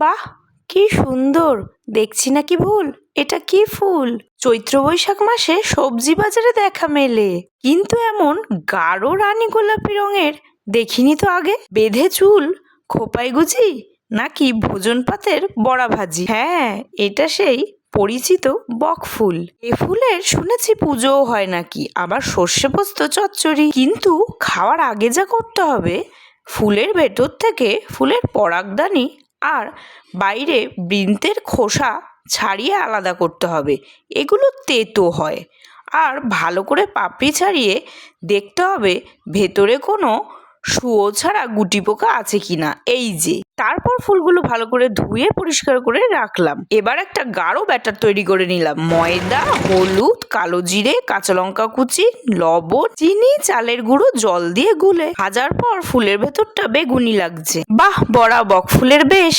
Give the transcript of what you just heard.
বাহ, কি সুন্দর! দেখছি না কি ভুল? এটা কি ফুল? চৈত্র বৈশাখ মাসে সবজি বাজারে দেখা মেলে, কিন্তু এমন গাঢ় রানী গোলাপি রঙের দেখিনি তো আগে। বেঁধে চুল, খোঁপায় গুজি, নাকি ভোজন পাতের বড়া ভাজি? হ্যাঁ, এটা সেই পরিচিত বক ফুল। এ ফুলের শুনেছি পুজোও হয় নাকি, আবার সর্ষে পোস্ত চচ্চড়ি। কিন্তু খাওয়ার আগে যা করতে হবে, ফুলের ভেতর থেকে ফুলের পরাগদানি আর বাইরে বৃন্তের খোসা ছাড়িয়ে আলাদা করতে হবে। এগুলো তেতো হয়। আর ভালো করে পাপড়ি ছাড়িয়ে দেখতে হবে ভেতরে কোনো শুঁয়ো ছাড়া গুটি পোকা আছে কিনা। এই যে, তারপর ফুলগুলো ভালো করে ধুয়ে পরিষ্কার করে রাখলাম। এবার একটা গাঢ় ব্যাটার তৈরি করে নিলাম। ময়দা, হলুদ, কালো জিরে, কাঁচা লঙ্কা কুচি, লবণ, চিনি, চালের গুঁড়ো জল দিয়ে গুলে ভাজার পর ফুলের ভেতরটা বেগুনি লাগছে। বাহ, বড়া বক ফুলের বেশ।